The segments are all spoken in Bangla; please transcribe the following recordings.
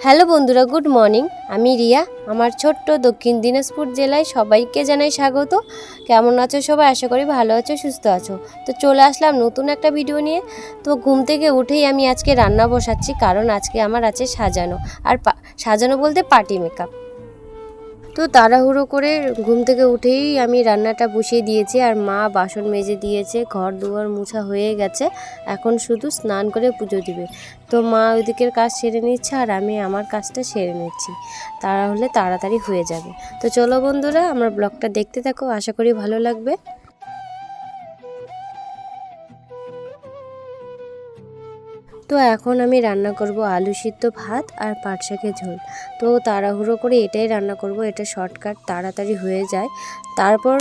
হ্যালো বন্ধুরা, গুড মর্নিং। আমি রিয়া। আমার ছোট্ট দক্ষিণ দিনাজপুর জেলায় সবাইকে জানাই স্বাগত। কেমন আছো সবাই? আশা করি ভালো আছো, সুস্থ আছো। তো চলে আসলাম নতুন একটা ভিডিও নিয়ে। তো ঘুম থেকে উঠেই আমি আজকে রান্না বসাচ্ছি, কারণ আজকে আমার আছে সাজানো। আর সাজানো বলতে পার্টি মেকআপ। তো তাড়াহুড়ো করে ঘুম থেকে উঠেই আমি রান্নাটা বসিয়ে দিয়েছি, আর মা বাসন মেজে দিয়েছে, ঘর দুয়ার মুছা হয়ে গেছে। এখন শুধু স্নান করে পুজো দিবে। তো মা ওইদিকের কাজ সেরে নিচ্ছে আর আমি আমার কাজটা সেরে নিচ্ছি, তাহলে তাড়াতাড়ি হয়ে যাবে। তো চলো বন্ধুরা, আমার ব্লগটা দেখতে থাকো, আশা করি ভালো লাগবে। তো এখন আমি রান্না করব আলু সিদ্ধ ভাত আর পাট শাকের ঝোল। তো তাড়াহুড়ো করে এটাই রান্না করব, এটা শর্টকাট, তাড়াতাড়ি হয়ে যায়। তারপর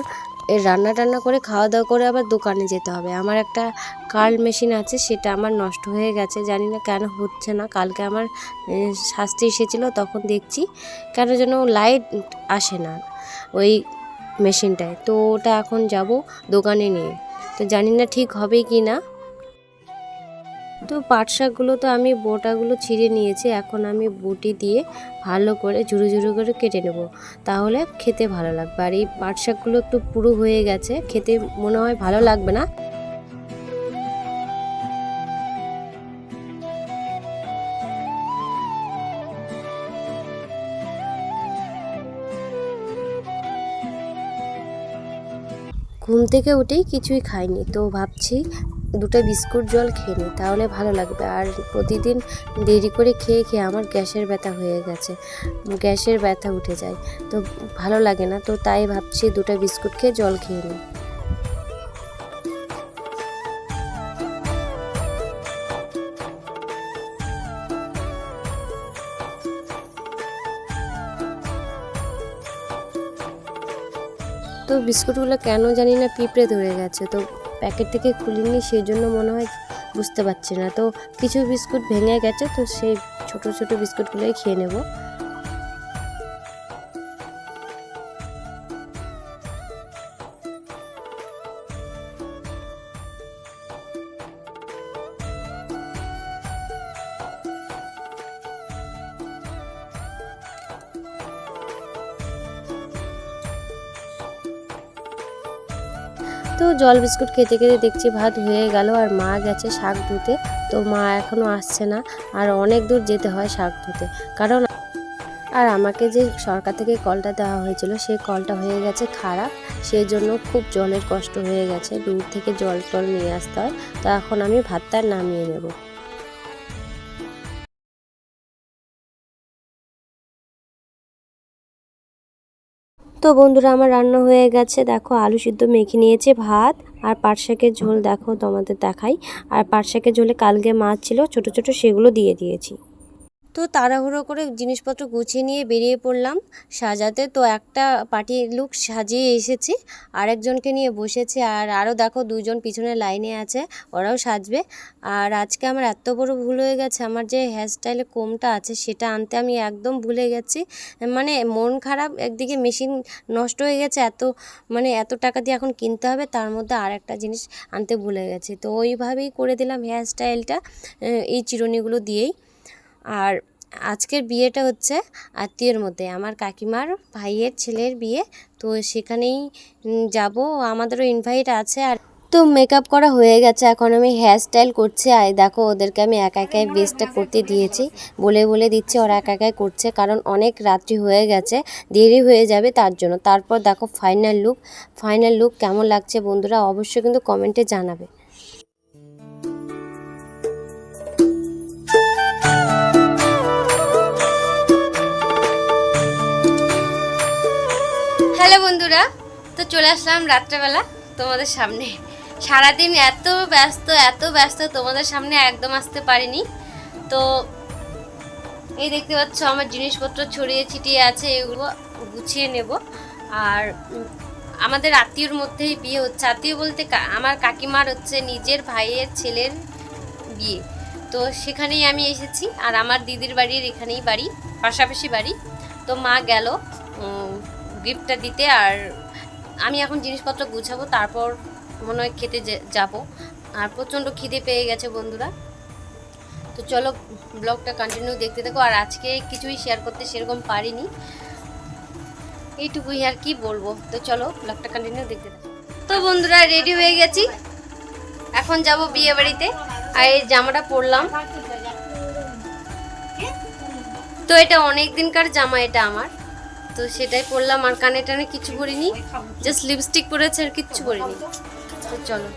রান্না করে খাওয়া দাওয়া করে আবার দোকানে যেতে হবে। আমার একটা কার্ল মেশিন আছে, সেটা আমার নষ্ট হয়ে গেছে, জানি না কেন হচ্ছে না। কালকে আমার শাস্তি এসেছিলো, তখন দেখছি কেন যেন লাইট আসে না ওই মেশিনটায়। তো ওটা এখন যাব দোকানে নিয়ে, তো জানি না ঠিক হবে কি না। তো পাট শাকগুলো তো আমি বোটাগুলো ছিঁড়ে নিয়েছি, এখন আমি বটি দিয়ে ভালো করে ঝুরু ঝুরু করে কেটে নেব, তাহলে খেতে ভালো লাগবে। আর এই পাট শাকগুলো একটু পুরো হয়ে গেছে, খেতে মনে হয় ভালো লাগবে না। ঘুম থেকে উঠেই কিছুই খাইনি, তো ভাবছি দুটো বিস্কুট জল খেয়ে নিই, তাহলে ভালো লাগবে। আর প্রতিদিন দেরি করে খেয়ে খেয়ে আমার গ্যাসের ব্যথা হয়ে গেছে, গ্যাসের ব্যথা উঠে যায়, তো ভালো লাগে না। তো তাই ভাবছি দুটো বিস্কুট খেয়ে জল খেয়ে নিই। তো বিস্কুটগুলো কেন জানি না পিঁপড়ে ধরে গেছে, তো প্যাকেট থেকে খুলিনি, সেই জন্য মনে হয় বুঝতে পারছি না। তো কিছু বিস্কুট ভেঙে গেছে, তো সেই ছোট ছোট বিস্কুটগুলোই খেয়ে নেব। তো জল বিস্কুট খেতে খেতে দেখছি ভাত হয়ে গেল, আর মা গেছে শাক ধুতে। তো মা এখনও আসছে না, আর অনেক দূর যেতে হয় শাক ধুতে, কারণ আর আমাকে যে সরকার থেকে কলটা দেওয়া হয়েছিল, সেই কলটা হয়ে গেছে খারাপ, সেই জন্য খুব জলের কষ্ট হয়ে গেছে, দূর থেকে জল টল নিয়ে আসতে হয়। তো এখন আমি ভাতটা নামিয়ে নেব। তো বন্ধুরা, আমার রান্না হয়ে গেছে, দেখো আলু সিদ্ধ মেখে নিয়েছে, ভাত আর পাট শাকের ঝোল দেখো তোমাদের দেখাই। আর পাট শাকের ঝোলে কালকে মাছ ছিল ছোট ছোট, সেগুলো দিয়ে দিয়েছি। তো তাড়াহুড়ো করে জিনিসপত্র গুছিয়ে নিয়ে বেরিয়ে পড়লাম সাজাতে। তো একটা পার্টি লুক সাজিয়ে এসেছি, আরেকজনকে নিয়ে বসেছি, আর আরও দেখো দুজন পিছনে লাইনে আছে, ওরাও সাজবে। আর আজকে আমার এত বড় ভুল হয়ে গেছে, আমার যে হেয়ার স্টাইলে কোমটা আছে সেটা আনতে আমি একদম ভুলে গেছি। মানে মন খারাপ, একদিকে মেশিন নষ্ট হয়ে গেছে, এত টাকা দিয়ে এখন কিনতে হবে, তার মধ্যে আর একটা জিনিস আনতে ভুলে গেছি। তো ওইভাবেই করে দিলাম হেয়ার স্টাইলটা, এই চিরুনিগুলো দিয়েই। আর আজকের বিয়েটা হচ্ছে আত্মীয়ের মধ্যে, আমার কাকিমার ভাইয়ের ছেলের বিয়ে, তো সেখানেই যাব, আমাদেরও ইনভাইট আছে। আর তো মেকআপ করা হয়ে গেছে, এখন আমি হেয়ার স্টাইল করছি। আর দেখো ওদেরকে আমি একা একাই বেস্টটা করতে দিয়েছি, বলে বলে দিচ্ছি, ওরা একা একাই করছে, কারণ অনেক রাত্রি হয়ে গেছে, দেরি হয়ে যাবে তার জন্য। তারপর দেখো ফাইনাল লুক কেমন লাগছে বন্ধুরা, অবশ্যই কিন্তু কমেন্টে জানাবে। হ্যালো বন্ধুরা, তো চলে আসলাম রাত্রেবেলা তোমাদের সামনে। সারাদিন এত ব্যস্ত তোমাদের সামনে একদম আসতে পারিনি। তো এই দেখতে পাচ্ছ আমার জিনিসপত্র ছড়িয়ে ছিটিয়ে আছে, এগুলো গুছিয়ে নেব। আর আমাদের আত্মীয়র মধ্যেই বিয়ে হচ্ছে, আত্মীয় বলতে আমার কাকিমার হচ্ছে নিজের ভাইয়ের ছেলের বিয়ে। তো সেখানেই আমি এসেছি, আর আমার দিদির বাড়ির এখানেই বাড়ি, পাশাপাশি বাড়ি। তো মা গেল গিফটটা দিতে, আর আমি এখন জিনিসপত্র গুছাবো, তারপর মনে হয় খেতে যাব। আর প্রচণ্ড খিদে পেয়ে গেছে বন্ধুরা। তো চলো ব্লগটা কন্টিনিউ দেখতে থাকো। আর আজকে কিছুই শেয়ার করতে সেরকম পারিনি, এইটুকুই আর কি বলবো। তো চলো ব্লগটা কন্টিনিউ দেখতে থাকো। তো বন্ধুরা রেডি হয়ে গেছি, এখন যাব বিয়ে বাড়িতে। আর এই জামাটা পরলাম, তো এটা অনেক দিনকার জামা এটা আমার, তো সেটাই পরলাম। আর কানে টানে কিছু পরিনি, জাস্ট লিপস্টিক পরেছে আর কিচ্ছু পরিনি। তো চলো,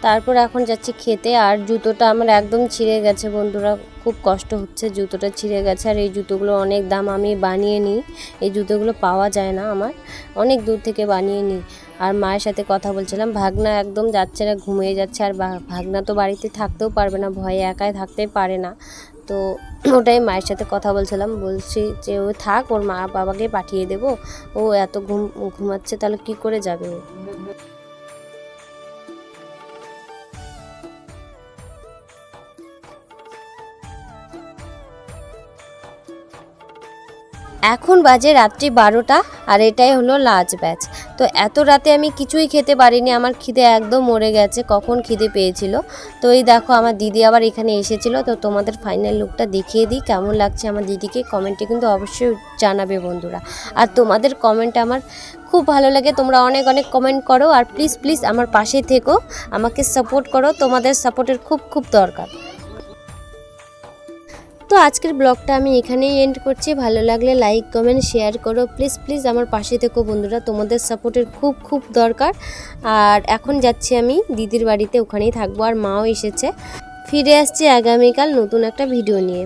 তারপর এখন যাচ্ছি খেতে। আর জুতোটা আমার একদম ছিঁড়ে গেছে বন্ধুরা, খুব কষ্ট হচ্ছে, জুতোটা ছিঁড়ে গেছে। আর এই জুতোগুলো অনেক দাম, আমি বানিয়ে নিই, এই জুতোগুলো পাওয়া যায় না, আমার অনেক দূর থেকে বানিয়ে নিই। আর মায়ের সাথে কথা বলছিলাম, ভাগনা একদম যাচ্ছে না, ঘুমিয়ে যাচ্ছে। আর ভাগনা তো বাড়িতে থাকতেও পারবে না, ভয়ে একাই থাকতেই পারে না। তো ওটাই মায়ের সাথে কথা বলছিলাম, বলছি যে ও থাক, ওর মা বাবাকে পাঠিয়ে দেবো, ও এত ঘুমাচ্ছে তাহলে কি করে যাবে ও। এখন বাজে রাত্রি 12টা, আর এটাই হলো লাস্ট ব্যাচ। তো এত রাতে আমি কিছুই খেতে পারিনি, আমার খিদে একদম মরে গেছে, কখন খিদে পেয়েছিল। তো এই দেখো আমার দিদি আবার এখানে এসেছিলো, তো তোমাদের ফাইনাল লুকটা দেখিয়ে দিই, কেমন লাগছে আমার দিদিকে কমেন্টে কিন্তু অবশ্যই জানাবে বন্ধুরা। আর তোমাদের কমেন্ট আমার খুব ভালো লাগে, তোমরা অনেক অনেক কমেন্ট করো। আর প্লিজ প্লিজ আমার পাশে থেকো, আমাকে সাপোর্ট করো, তোমাদের সাপোর্টের খুব খুব দরকার। তো আজকের ব্লগটা আমি এখানেই এন্ড করছি, ভালো লাগলে লাইক কমেন্ট শেয়ার করো, প্লিজ প্লিজ আমার পাশে থেকো বন্ধুরা, তোমাদের সাপোর্টের খুব খুব দরকার। আর এখন যাচ্ছি আমি দিদির বাড়িতে, ওখানেই থাকবো। আর মাও এসেছে, ফিরে আসছি আগামীকাল নতুন একটা ভিডিও নিয়ে।